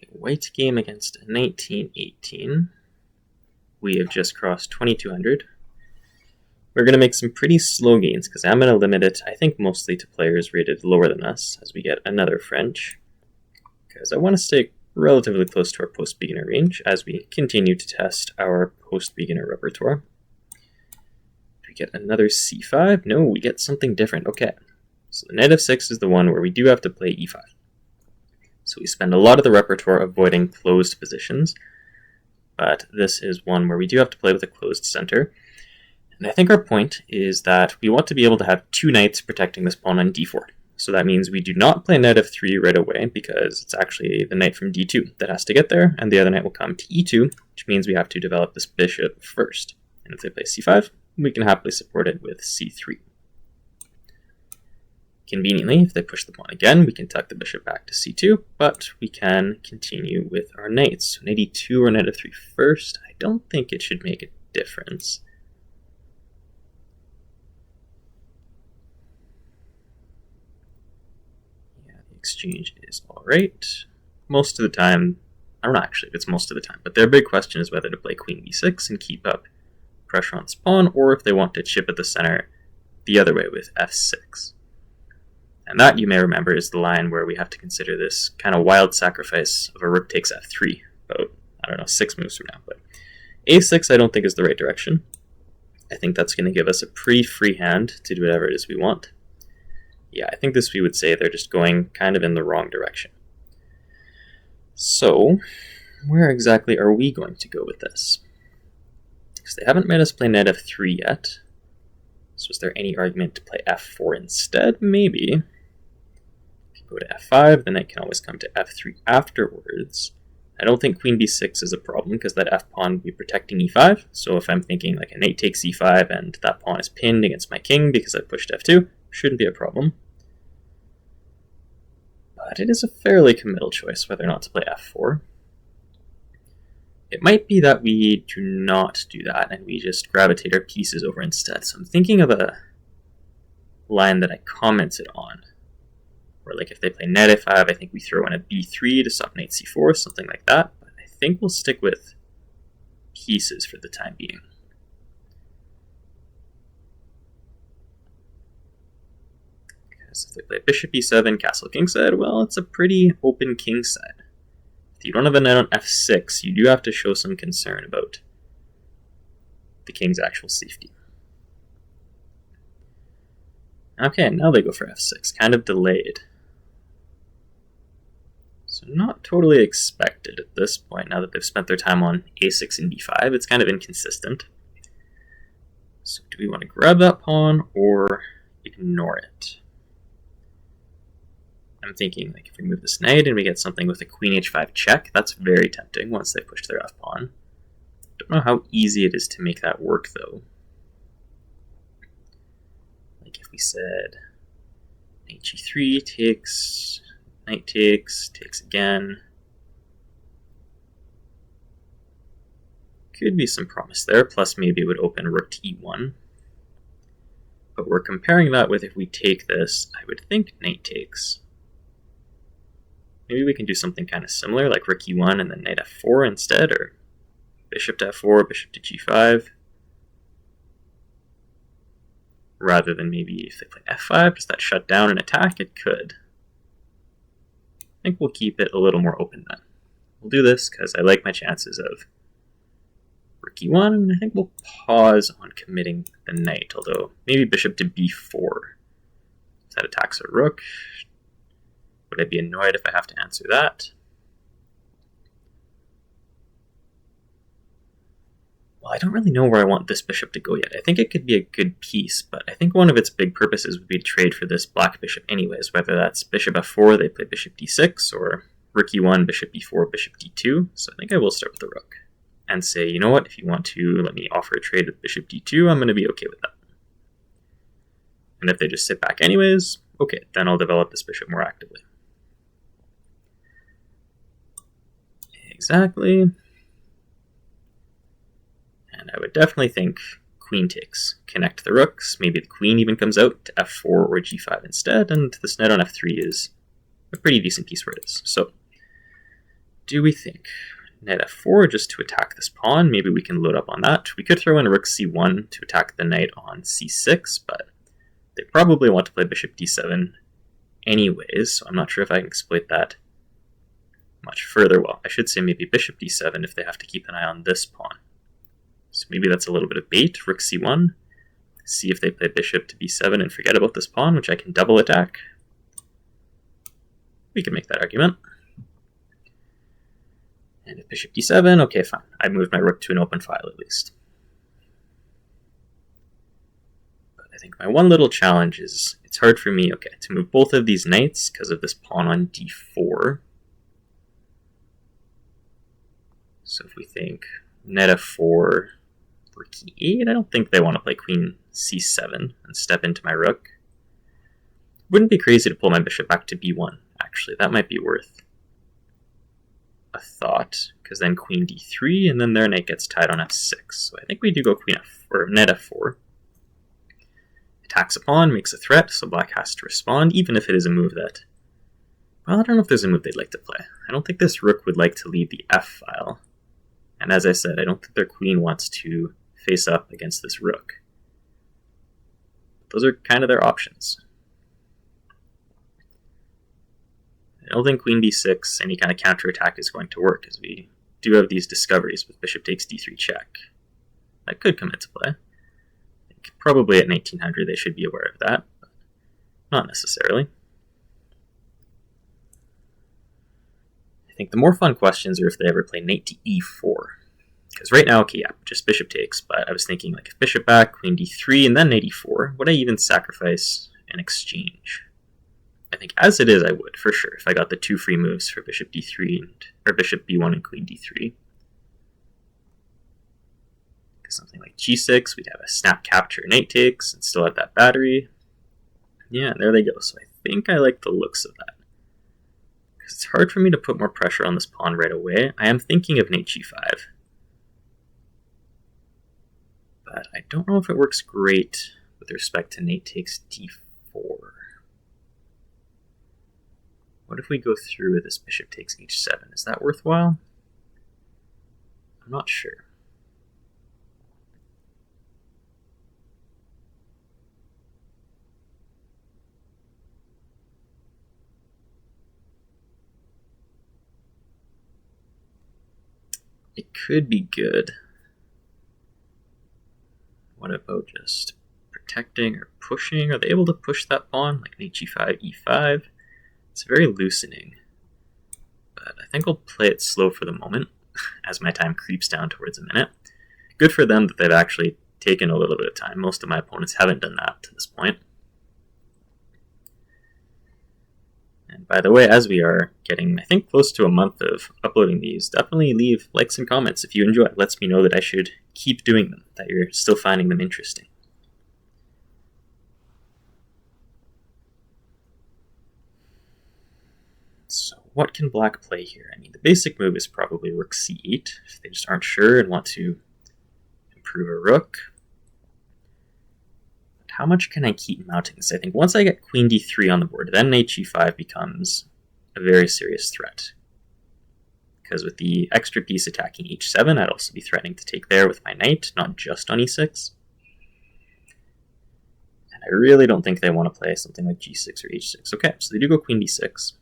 White game against 1918. We have just crossed 2200. We're going to make some pretty slow gains because I'm going to limit it, I think, mostly to players rated lower than us as we get another French. Because I want to stay relatively close to our post-beginner range as we continue to test our post-beginner repertoire. We get another c5. No, we get something different. Okay, so the Nf6 is the one where we do have to play e5. So we spend a lot of the repertoire avoiding closed positions, but this is one where we do have to play with a closed center. And I think our point is that we want to be able to have two knights protecting this pawn on d4. So that means we do not play knight f3 right away because it's actually the knight from d2 that has to get there, and the other knight will come to e2, which means we have to develop this bishop first. And if they play c5, we can happily support it with c3. Conveniently, if they push the pawn again, we can tuck the bishop back to c2, but we can continue with our knights. So knight e2 or knight f3 first, I don't think it should make a difference. Exchange is alright. Most of the time, I don't know actually if it's most of the time, but their big question is whether to play queen b6 and keep up pressure on this pawn, or if they want to chip at the center the other way with f6. And that, you may remember, is the line where we have to consider this kind of wild sacrifice of a rook takes f3, about, I don't know, 6 moves from now. But a6 I don't think is the right direction. I think that's going to give us a pretty free hand to do whatever it is we want. Yeah, I think this we would say they're just going kind of in the wrong direction. So, where exactly are we going to go with this? Because they haven't made us play knight f3 yet. So is there any argument to play f4 instead? Maybe. If you go to f5, the knight can always come to f3 afterwards. I don't think queen b6 is a problem because that f-pawn would be protecting e5. So if I'm thinking like a knight takes e5 and that pawn is pinned against my king because I pushed f2, shouldn't be a problem. But it is a fairly committal choice whether or not to play f4. It might be that we do not do that and we just gravitate our pieces over instead. So I'm thinking of a line that I commented on, where like if they play knight f5, I think we throw in a b3 to stop knight c4, something like that. But I think we'll stick with pieces for the time being. Because if they play bishop e7, castle kingside, well, it's a pretty open kingside. If you don't have a knight on f6, you do have to show some concern about the king's actual safety. Okay, now they go for f6, kind of delayed. So not totally expected at this point, now that they've spent their time on a6 and d5. It's kind of inconsistent. So do we want to grab that pawn or ignore it? I'm thinking, like, if we move this knight and we get something with a queen h5 check, that's very tempting once they push their f-pawn. Don't know how easy it is to make that work, though. Like, if we said knight g3 takes, knight takes again. Could be some promise there, plus maybe it would open rook to e1. But we're comparing that with if we take this, I would think knight takes. Maybe we can do something kind of similar, like rook e1 and then knight f4 instead, or bishop to f4, bishop to g5. Rather than maybe if they play f5, does that shut down an attack? It could. I think we'll keep it a little more open then. We'll do this because I like my chances of rook e1, and I think we'll pause on committing the knight, although maybe bishop to b4. If that attacks a rook, would I be annoyed if I have to answer that? Well, I don't really know where I want this bishop to go yet. I think it could be a good piece, but I think one of its big purposes would be to trade for this black bishop anyways, whether that's bishop f4, they play bishop d6, or rook e1, bishop e4, bishop d2. So I think I will start with the rook and say, you know what, if you want to let me offer a trade with bishop d2, I'm going to be okay with that. And if they just sit back anyways, okay, then I'll develop this bishop more actively. Exactly. And I would definitely think queen takes. Connect the rooks. Maybe the queen even comes out to f4 or g5 instead, and this knight on f3 is a pretty decent piece where it is. So, do we think? Knight f4 just to attack this pawn. Maybe we can load up on that. We could throw in rook c1 to attack the knight on c6, but they probably want to play bishop d7 anyways, so I'm not sure if I can exploit that much further. Well, I should say maybe bishop d7 if they have to keep an eye on this pawn. So maybe that's a little bit of bait. Rook c1. See if they play bishop to b7 and forget about this pawn, which I can double attack. We can make that argument. And if bishop d7, okay, fine. I moved my rook to an open file at least. But I think my one little challenge is it's hard for me, okay, to move both of these knights because of this pawn on d4. So if we think knight f4, rook e8, I don't think they want to play queen c7 and step into my rook. Wouldn't be crazy to pull my bishop back to b1, actually. That might be worth a thought, because then queen d3, and then their knight gets tied on f6. So I think we do go queen f4, knight f4. Attacks a pawn, makes a threat, so black has to respond, even if it is a move that... Well, I don't know if there's a move they'd like to play. I don't think this rook would like to leave the f-file. And as I said, I don't think their queen wants to face up against this rook. Those are kind of their options. I don't think queen b6, any kind of counterattack is going to work, as we do have these discoveries with bishop takes d3 check. That could come into play. I think probably at 1900 they should be aware of that, but not necessarily. I think the more fun questions are if they ever play knight to e4. Because right now, okay, yeah, just bishop takes, but I was thinking like if bishop back, queen d3, and then knight e4, would I even sacrifice an exchange? I think as it is, I would, for sure, if I got the two free moves for bishop d3, or bishop b1 and queen d3. Because something like g6, we'd have a snap capture knight takes, and still have that battery. Yeah, there they go. So I think I like the looks of that. Because it's hard for me to put more pressure on this pawn right away. I am thinking of knight g5. But I don't know if it works great with respect to knight takes d4. What if we go through with this bishop takes h7? Is that worthwhile? I'm not sure. It could be good. What about just protecting or pushing? Are they able to push that pawn? Like knight g5, e5? It's very loosening, but I think I'll play it slow for the moment as my time creeps down towards a minute. Good for them that they've actually taken a little bit of time. Most of my opponents haven't done that to this point. And by the way, as we are getting, I think, close to a month of uploading these, definitely leave likes and comments if you enjoy. It lets me know that I should keep doing them, that you're still finding them interesting. So what can black play here? I mean, the basic move is probably rook c8, if they just aren't sure and want to improve a rook. But how much can I keep mounting this? I think once I get queen d3 on the board, then knight g5 becomes a very serious threat. Because with the extra piece attacking h7, I'd also be threatening to take there with my knight, not just on e6. And I really don't think they want to play something like g6 or h6. Okay, so they do go queen d6.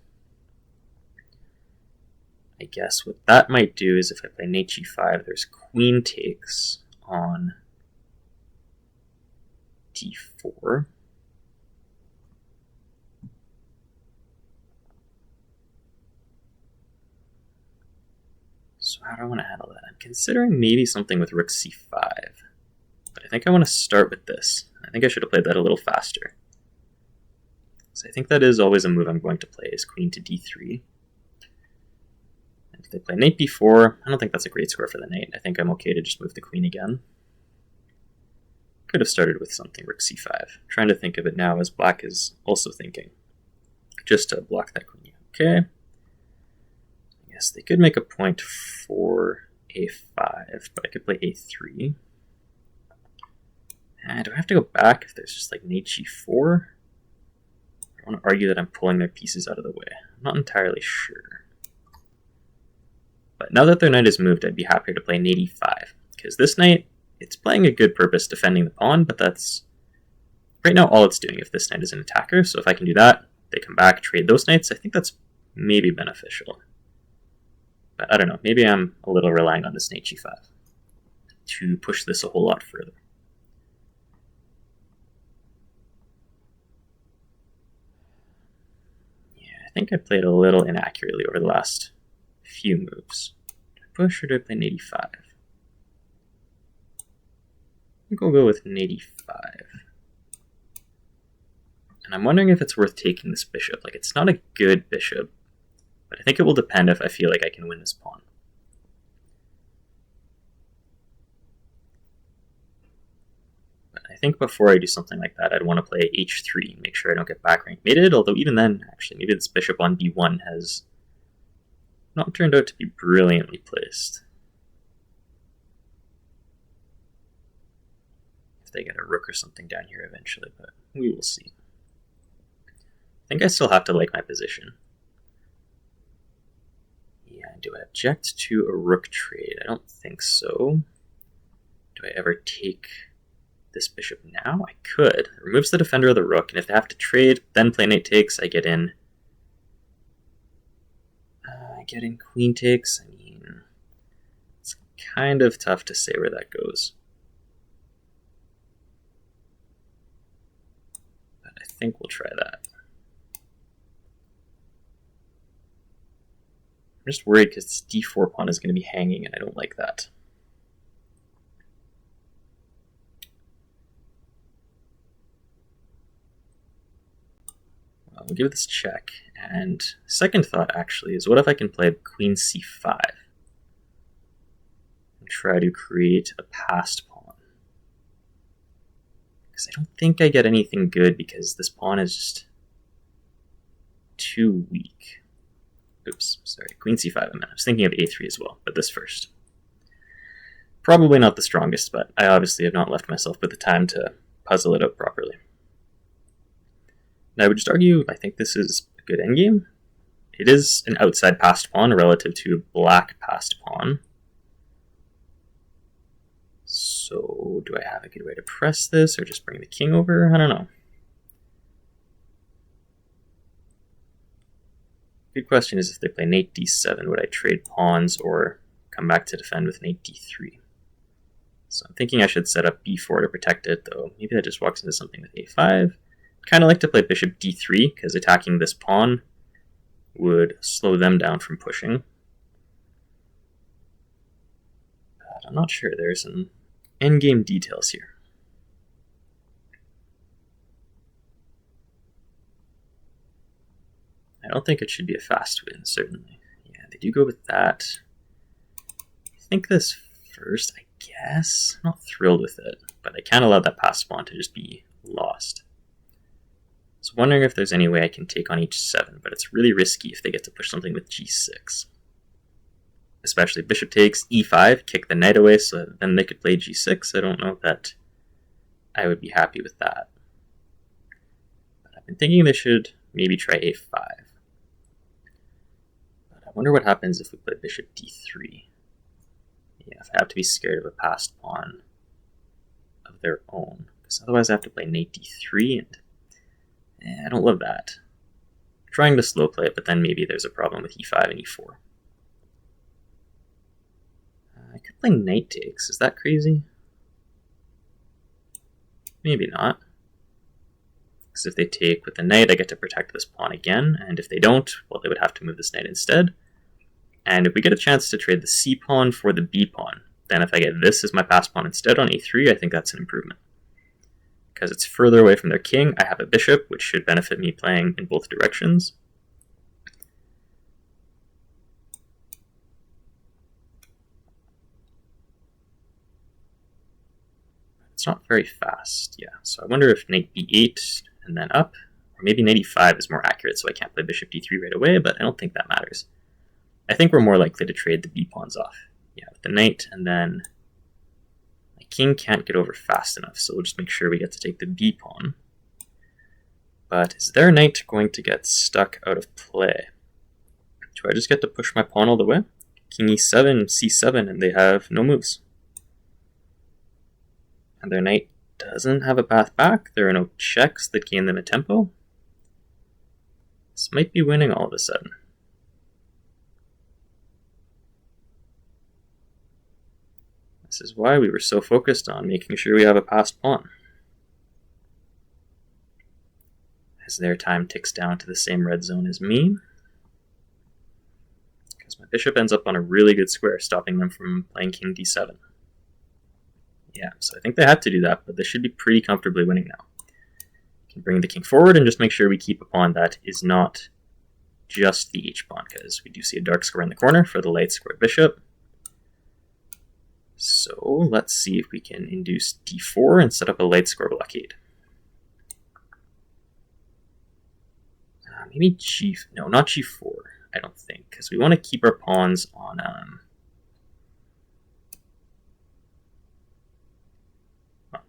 I guess what that might do is if I play knight g5, there's queen takes on d4. So how do I want to handle that? I'm considering maybe something with rook c5. But I think I want to start with this. I think I should have played that a little faster. So I think that is always a move I'm going to play, is queen to d3. If they play knight b4, I don't think that's a great score for the knight. I think I'm okay to just move the queen again. Could have started with something rook c5. I'm trying to think of it now as black is also thinking. Just to block that queen. Okay. I guess they could make a point for a5, but I could play a3. And do I have to go back if there's just like knight g4? I want to argue that I'm pulling their pieces out of the way. I'm not entirely sure. But now that their knight is moved, I'd be happier to play knight e5, because this knight, it's playing a good purpose defending the pawn, but that's right now all it's doing if this knight is an attacker. So if I can do that, they come back, trade those knights, I think that's maybe beneficial. But I don't know, maybe I'm a little relying on this knight g5 to push this a whole lot further. Yeah, I think I played a little inaccurately over the last few moves. Do I push or do I play knight e5? I think I'll go with knight e5. And I'm wondering if it's worth taking this bishop. Like, it's not a good bishop, but I think it will depend if I feel like I can win this pawn. But I think before I do something like that, I'd want to play h3, make sure I don't get back rank mated, although even then, actually, maybe this bishop on b1 has not turned out to be brilliantly placed. If they get a rook or something down here eventually, but we will see. I think I still have to like my position. Yeah, do I object to a rook trade? I don't think so. Do I ever take this bishop now? I could. It removes the defender of the rook, and if they have to trade, then play knight takes, I get in. I get in queen takes. I mean, it's kind of tough to say where that goes. But I think we'll try that. I'm just worried because this d4 pawn is going to be hanging, and I don't like that. Well, we'll give this check. And second thought, actually, is what if I can play queen c5 and try to create a passed pawn? Because I don't think I get anything good because this pawn is just too weak. Oops, sorry, queen c5 I meant. I was thinking of a3 as well, but this first. Probably not the strongest, but I obviously have not left myself with the time to puzzle it out properly. Now I would just argue, I think this is a good endgame. It is an outside passed pawn relative to a black passed pawn. So do I have a good way to press this or just bring the king over? I don't know. Good question is if they play knight d7, would I trade pawns or come back to defend with knight d3? So I'm thinking I should set up b4 to protect it, though maybe that just walks into something with a5. Kind of like to play bishop d3, because attacking this pawn would slow them down from pushing. But I'm not sure. There's some endgame details here. I don't think it should be a fast win, certainly. Yeah, they do go with that. I think this first, I guess. I'm not thrilled with it, but I can't allow that passed pawn to just be lost. So wondering if there's any way I can take on h7, but it's really risky if they get to push something with g6. Especially bishop takes, e5, kick the knight away, so then they could play g6. I don't know that I would be happy with that. But I've been thinking they should maybe try a5. But I wonder what happens if we play bishop d3. Yeah, if I have to be scared of a passed pawn of their own, because otherwise I have to play knight d3, and I don't love that. I'm trying to slow play it, but then maybe there's a problem with e5 and e4. I could play knight takes. Is that crazy? Maybe not. Because if they take with the knight, I get to protect this pawn again, and if they don't, well, they would have to move this knight instead. And if we get a chance to trade the c pawn for the b pawn, then if I get this as my passed pawn instead on a3, I think that's an improvement. Because it's further away from their king, I have a bishop, which should benefit me playing in both directions. It's not very fast, yeah. So I wonder if knight b8 and then up, or maybe knight e5 is more accurate, so I can't play bishop d3 right away, but I don't think that matters. I think we're more likely to trade the b pawns off. Yeah, with the knight, and then my king can't get over fast enough, so we'll just make sure we get to take the b pawn. But is their knight going to get stuck out of play? Do I just get to push my pawn all the way? king e7, c7, and they have no moves. And their knight doesn't have a path back. There are no checks that gain them a tempo. This might be winning all of a sudden. This is why we were so focused on making sure we have a passed pawn. As their time ticks down to the same red zone as me, because my bishop ends up on a really good square, stopping them from playing king d7. Yeah, so I think they had to do that, but they should be pretty comfortably winning now. Can bring the king forward and just make sure we keep a pawn that is not just the h-pawn, because we do see a dark square in the corner for the light squared bishop. So let's see if we can induce d4 and set up a light square blockade. Maybe no, not g4, I don't think, because we want to keep our pawns on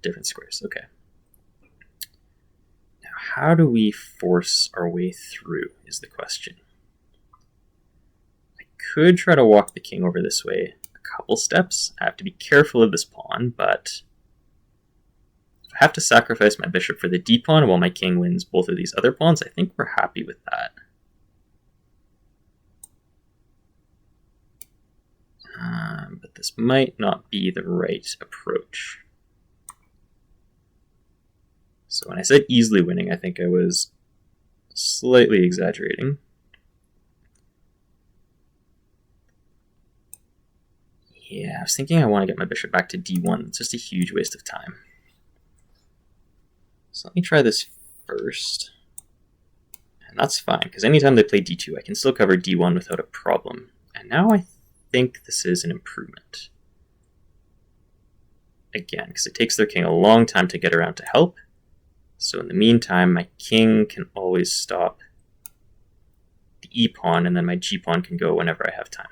different squares. Okay. Now, how do we force our way through is the question. I could try to walk the king over this way a couple steps. I have to be careful of this pawn, but if I have to sacrifice my bishop for the d pawn while my king wins both of these other pawns, I think we're happy with that. But this might not be the right approach. So when I said easily winning, I think I was slightly exaggerating. Yeah, I was thinking I want to get my bishop back to d1. It's just a huge waste of time. So let me try this first. And that's fine, because anytime they play d2, I can still cover d1 without a problem. And now I think this is an improvement. Again, because it takes their king a long time to get around to help. So in the meantime, my king can always stop the e-pawn, and then my g-pawn can go whenever I have time.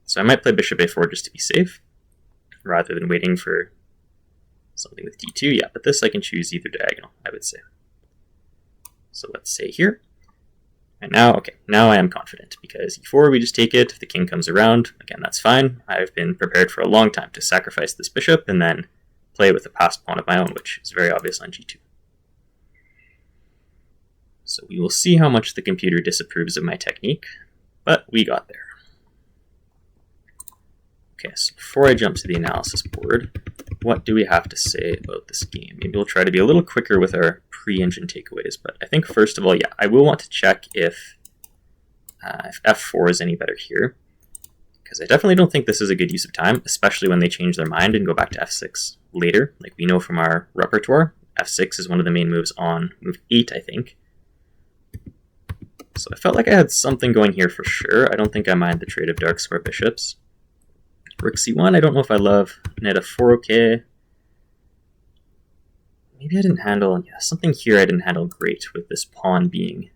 So I might play bishop a4 just to be safe, rather than waiting for something with d2. Yeah, but this I can choose either diagonal, I would say. So let's say here. And now, okay, now I am confident, because e4, we just take it. If the king comes around, again, that's fine. I've been prepared for a long time to sacrifice this bishop and then play with a passed pawn of my own, which is very obvious on g2. So we will see how much the computer disapproves of my technique, but we got there. Okay, so before I jump to the analysis board, what do we have to say about this game? Maybe we'll try to be a little quicker with our pre-engine takeaways, but I think first of all, yeah, I will want to check if f4 is any better here, because I definitely don't think this is a good use of time, especially when they change their mind and go back to f6 later. Like we know from our repertoire, f6 is one of the main moves on move 8, I think. So I felt like I had something going here for sure. I don't think I mind the trade of dark square bishops. Rook c1, I don't know if I love. Knight f4, okay. Maybe I didn't handle, yeah, something here I didn't handle great with this pawn being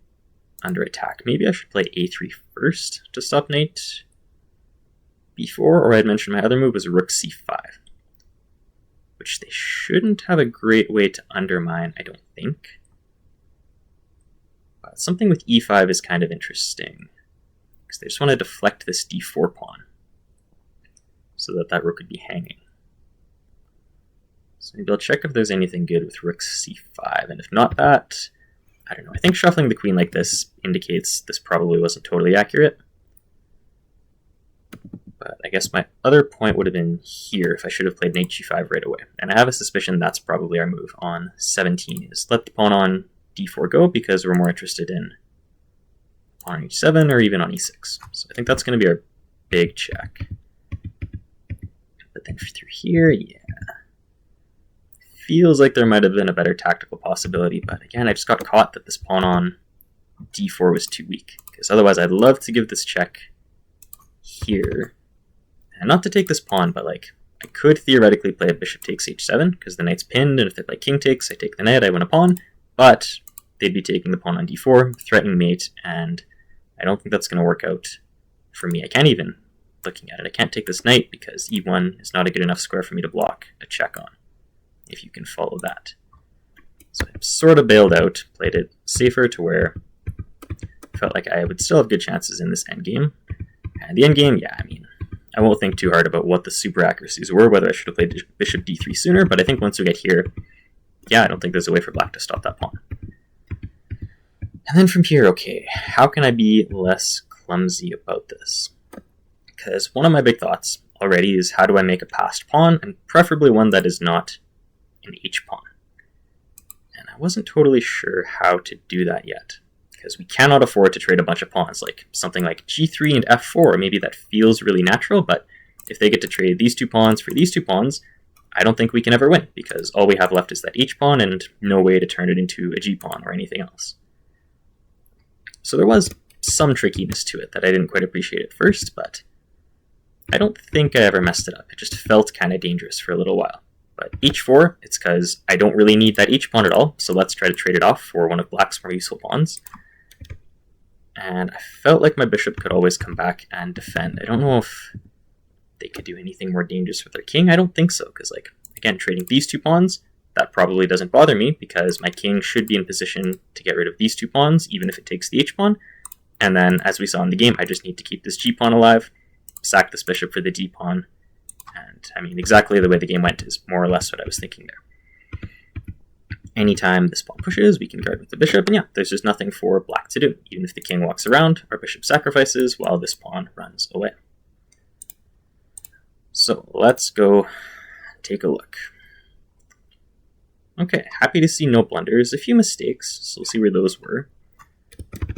under attack. Maybe I should play a3 first to stop knight b4, or I'd mentioned my other move was rook c5, which they shouldn't have a great way to undermine, I don't think. But something with e5 is kind of interesting, because they just want to deflect this d4 pawn, so that that rook could be hanging. So maybe I'll check if there's anything good with rook c5, and if not that, I don't know. I think shuffling the queen like this indicates this probably wasn't totally accurate. But I guess my other point would have been here if I should have played knight g5 right away. And I have a suspicion that's probably our move on 17, is let the pawn on d4 go, because we're more interested in on h7 or even on e6. So I think that's going to be our big check. But then through here, yeah. Feels like there might have been a better tactical possibility, but again, I just got caught that this pawn on d4 was too weak. Because otherwise I'd love to give this check here. And not to take this pawn, but like, I could theoretically play a bishop takes h7, because the knight's pinned, and if they play king takes, I take the knight, I win a pawn. But they'd be taking the pawn on d4, threatening mate, and I don't think that's going to work out for me. I can't even, looking at it, I can't take this knight because e1 is not a good enough square for me to block a check on, if you can follow that. So I sort of bailed out, played it safer to where I felt like I would still have good chances in this endgame. And the endgame, yeah, I mean, I won't think too hard about what the super accuracies were, whether I should have played bishop d3 sooner, but I think once we get here, yeah, I don't think there's a way for black to stop that pawn. And then from here, okay, how can I be less clumsy about this? Because one of my big thoughts already is how do I make a passed pawn, and preferably one that is not an h pawn. And I wasn't totally sure how to do that yet, because we cannot afford to trade a bunch of pawns, like something like g3 and f4, maybe that feels really natural, but if they get to trade these two pawns for these two pawns, I don't think we can ever win, because all we have left is that h pawn and no way to turn it into a g pawn or anything else. So there was some trickiness to it that I didn't quite appreciate at first, but I don't think I ever messed it up. It just felt kind of dangerous for a little while. But h4, it's because I don't really need that h pawn at all, so let's try to trade it off for one of black's more useful pawns. And I felt like my bishop could always come back and defend. I don't know if they could do anything more dangerous with their king. I don't think so, because, like, again, trading these two pawns, that probably doesn't bother me, because my king should be in position to get rid of these two pawns, even if it takes the h pawn. And then, as we saw in the game, I just need to keep this g pawn alive, sack this bishop for the d pawn. And, I mean, exactly the way the game went is more or less what I was thinking there. Anytime this pawn pushes, we can guard with the bishop, and yeah, there's just nothing for black to do. Even if the king walks around, our bishop sacrifices while this pawn runs away. So let's go take a look. Okay, happy to see no blunders, a few mistakes, so we'll see where those were.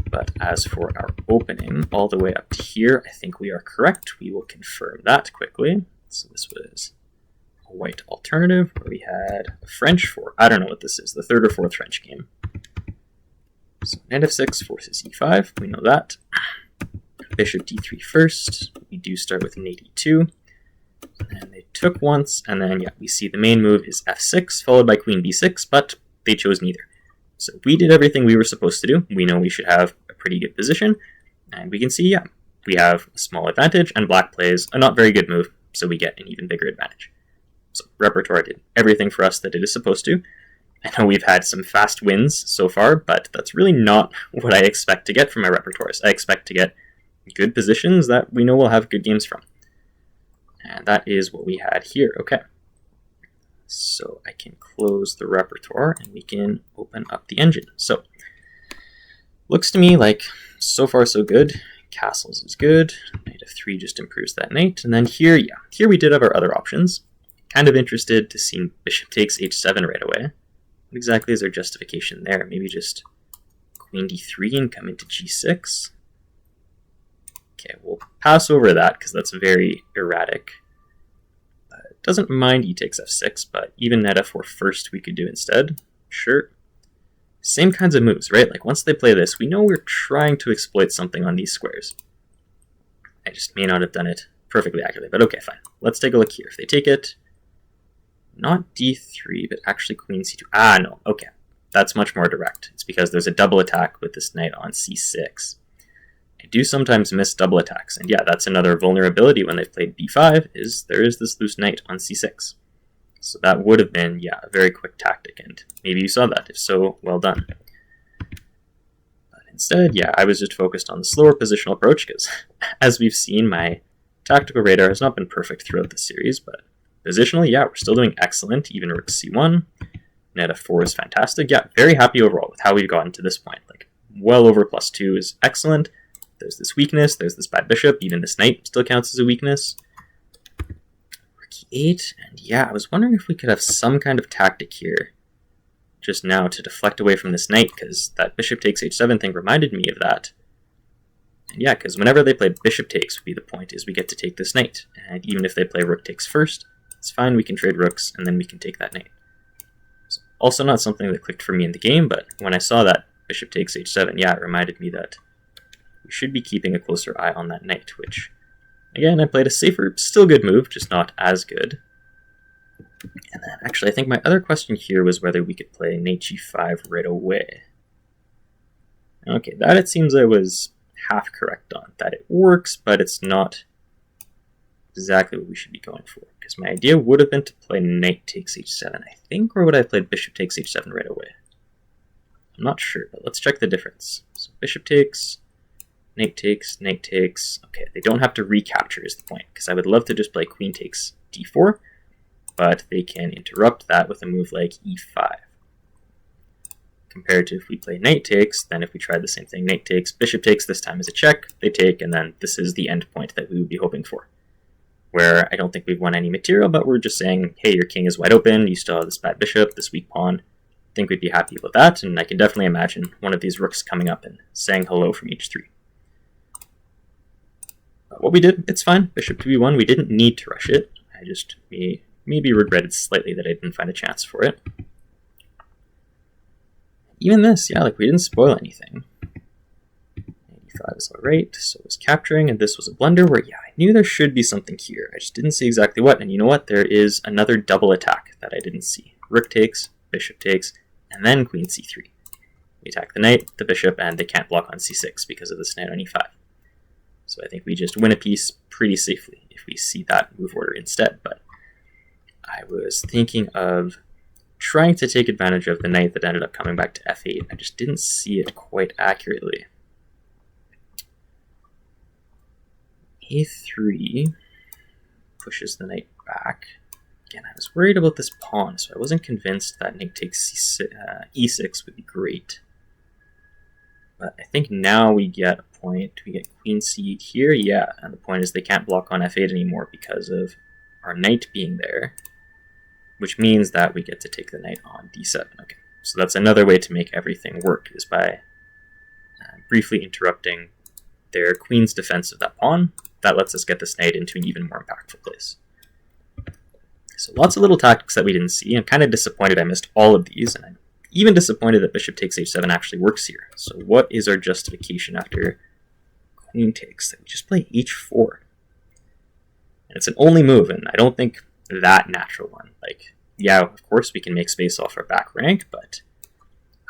But as for our opening, all the way up to here, I think we are correct. We will confirm that quickly. So this was a white alternative where we had a French for, I don't know what this is, the third or fourth French game. So Nf6 forces e5, we know that. Bishop d3 first, we do start with knight e2. And they took once, and then, yeah, we see the main move is f6, followed by queen b6, but they chose neither. So we did everything we were supposed to do. We know we should have a pretty good position, and we can see, yeah, we have a small advantage, and black plays a not very good move, so we get an even bigger advantage. So Repertoire did everything for us that it is supposed to. I know we've had some fast wins so far, but that's really not what I expect to get from my repertoires. I expect to get good positions that we know we'll have good games from. And that is what we had here. Okay. So I can close the repertoire and we can open up the engine. So looks to me like so far so good. Castles is good. Knight f3 just improves that knight. And then here, yeah, here we did have our other options. Kind of interested to see bishop takes h7 right away. What exactly is our justification there? Maybe just queen d3 and come into g6. Okay, we'll pass over that because that's very erratic. Doesn't mind e takes f6, but even knight f4 first we could do instead. Sure. Same kinds of moves, right? Like once they play this, we know we're trying to exploit something on these squares. I just may not have done it perfectly accurately, but okay, fine. Let's take a look here. If they take it, not d3, but actually queen c2. Ah, no, okay. That's much more direct. It's because there's a double attack with this knight on c6. I do sometimes miss double attacks, and yeah, that's another vulnerability when they've played b5, is there is this loose knight on c6. So that would have been, yeah, a very quick tactic, and maybe you saw that. If so, well done. But instead, yeah, I was just focused on the slower positional approach, because as we've seen, my tactical radar has not been perfect throughout the series, but positionally, yeah, we're still doing excellent, even rook c1. Knight f4 is fantastic. Yeah, very happy overall with how we've gotten to this point. Like, well over +2 is excellent. There's this weakness, there's this bad bishop, even this knight still counts as a weakness. Rook e8, and yeah, I was wondering if we could have some kind of tactic here just now to deflect away from this knight, because that bishop takes h7 thing reminded me of that. And yeah, because whenever they play bishop takes would be the point, is we get to take this knight, and even if they play rook takes first, it's fine, we can trade rooks, and then we can take that knight. So also not something that clicked for me in the game, but when I saw that bishop takes h7, yeah, it reminded me that we should be keeping a closer eye on that knight, which, again, I played a safer, still good move, just not as good. And then, actually, I think my other question here was whether we could play knight g5 right away. Okay, that it seems I was half correct on. That it works, but it's not exactly what we should be going for. Because my idea would have been to play knight takes h7, I think, or would I have played bishop takes h7 right away? I'm not sure, but let's check the difference. So bishop takes... Knight takes, knight takes. Okay, they don't have to recapture is the point, because I would love to just play queen takes d4, but they can interrupt that with a move like e5. Compared to if we play knight takes, then if we tried the same thing, knight takes, bishop takes, this time is a check, they take, and then this is the end point that we would be hoping for. Where I don't think we've won any material, but we're just saying, hey, your king is wide open, you still have this bad bishop, this weak pawn. I think we'd be happy with that, and I can definitely imagine one of these rooks coming up and saying hello from h3. What we did, it's fine. Bishop to b1, we didn't need to rush it. I just maybe regretted slightly that I didn't find a chance for it. Even this, yeah, like we didn't spoil anything. 85 is alright, so it was capturing, and this was a blunder where, yeah, I knew there should be something here. I just didn't see exactly what, and you know what? There is another double attack that I didn't see. Rook takes, bishop takes, and then queen c3. We attack the knight, the bishop, and they can't block on c6 because of this knight on e5. So I think we just win a piece pretty safely if we see that move order instead. But I was thinking of trying to take advantage of the knight that ended up coming back to f8. I just didn't see it quite accurately. a3 pushes the knight back. Again, I was worried about this pawn, so I wasn't convinced that knight takes e6 would be great. But I think now we get a point. We get queen c8 here, yeah, and the point is they can't block on f8 anymore because of our knight being there, which means that we get to take the knight on d7. Okay, so that's another way to make everything work, is by briefly interrupting their queen's defense of that pawn. That lets us get this knight into an even more impactful place. So lots of little tactics that we didn't see. I'm kind of disappointed I missed all of these, and I'm even disappointed that bishop takes h7 actually works here. So what is our justification after queen takes? That we just play h4. And it's an only move, and I don't think that natural one. Like, yeah, of course we can make space off our back rank, but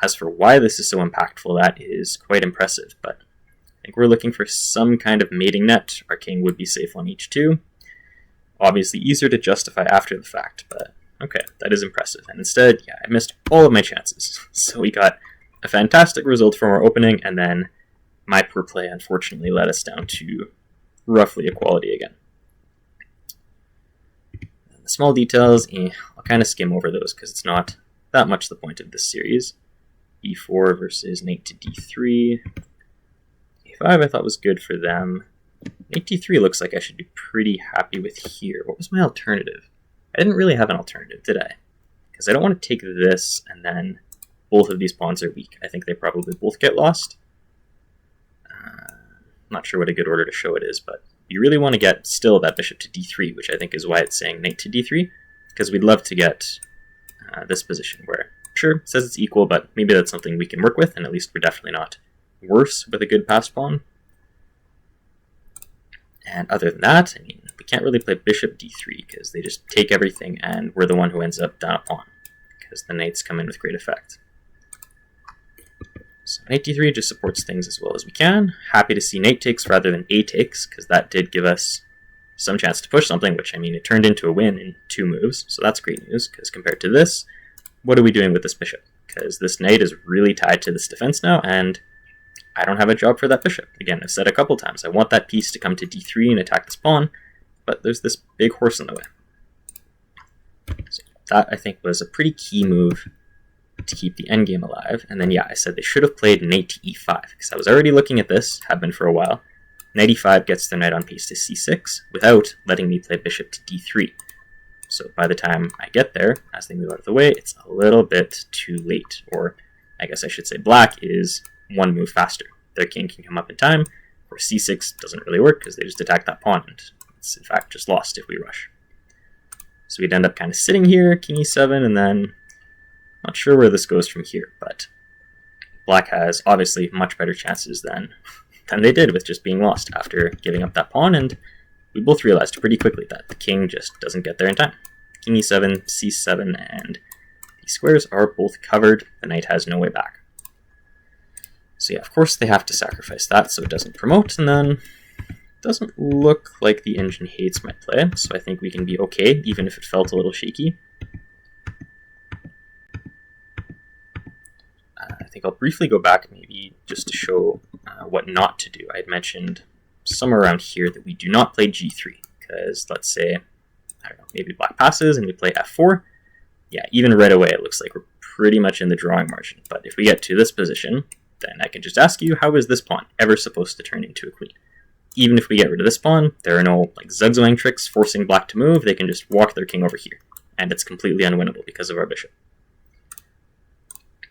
as for why this is so impactful, that is quite impressive. But I think we're looking for some kind of mating net. Our king would be safe on h2. Obviously easier to justify after the fact, but okay, that is impressive. And instead, yeah, I missed all of my chances. So we got a fantastic result from our opening, and then my poor play unfortunately led us down to roughly equality again. The small details, I'll kind of skim over those because it's not that much the point of this series. e4 versus knight to d3. e5 I thought was good for them. Knight d3 looks like I should be pretty happy with here. What was my alternative? I didn't really have an alternative, did I? Because I don't want to take this and then both of these pawns are weak. I think they probably both get lost. I'm not sure what a good order to show it is, but you really want to get still that bishop to d3, which I think is why it's saying knight to d3, because we'd love to get this position where, sure, it says it's equal, but maybe that's something we can work with, and at least we're definitely not worse with a good passed pawn. And other than that, I mean, we can't really play bishop d3 because they just take everything and we're the one who ends up down a pawn because the knights come in with great effect. So knight d3 just supports things as well as we can. Happy to see knight takes rather than a takes because that did give us some chance to push something, which I mean, it turned into a win in 2 moves. So that's great news because compared to this, what are we doing with this bishop? Because this knight is really tied to this defense now, and I don't have a job for that bishop. Again, I've said a couple times, I want that piece to come to d3 and attack this pawn, but there's this big horse in the way. So that, I think, was a pretty key move to keep the endgame alive. And then, yeah, I said they should have played knight to e5, because I was already looking at this, have been for a while. Knight e5 gets their knight on piece to c6, without letting me play bishop to d3. So by the time I get there, as they move out of the way, it's a little bit too late. Or, I guess I should say black is one move faster. Their king can come up in time, or c6 doesn't really work because they just attack that pawn, and it's in fact just lost if we rush. So we'd end up kind of sitting here, king e7, and then not sure where this goes from here, but black has obviously much better chances than they did with just being lost after giving up that pawn, and we both realized pretty quickly that the king just doesn't get there in time. King e7, c7, and these squares are both covered. The knight has no way back. So yeah, of course they have to sacrifice that so it doesn't promote, and then it doesn't look like the engine hates my play, so I think we can be okay, even if it felt a little shaky. I think I'll briefly go back maybe just to show what not to do. I had mentioned somewhere around here that we do not play g3, because let's say, I don't know, maybe black passes and we play f4. Yeah, even right away it looks like we're pretty much in the drawing margin. But if we get to this position, then I can just ask you, how is this pawn ever supposed to turn into a queen? Even if we get rid of this pawn, there are no like zugzwang tricks forcing black to move. They can just walk their king over here, and it's completely unwinnable because of our bishop.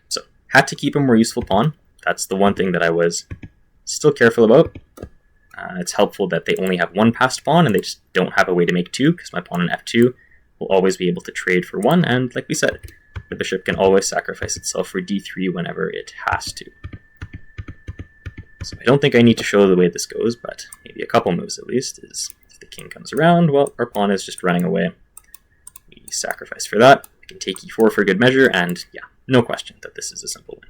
So, had to keep a more useful pawn. That's the one thing that I was still careful about. It's helpful that they only have one passed pawn, and they just don't have a way to make two, because my pawn on f2 will always be able to trade for one, and like we said, the bishop can always sacrifice itself for d3 whenever it has to. So I don't think I need to show the way this goes, but maybe a couple moves at least is if the king comes around, well, our pawn is just running away. We sacrifice for that. We can take e4 for good measure, and yeah, no question that this is a simple win.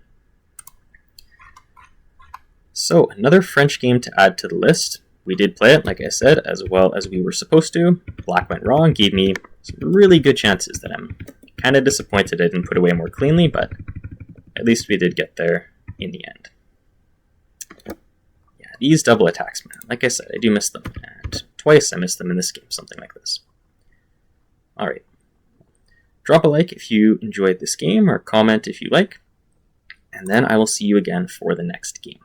So another French game to add to the list. We did play it, like I said, as well as we were supposed to. Black went wrong, gave me some really good chances that I'm kind of disappointed I didn't put away more cleanly, but at least we did get there in the end. These double attacks, man, like I said, I do miss them, and twice I missed them in this game, something like this. Alright, drop a like if you enjoyed this game, or comment if you like, and then I will see you again for the next game.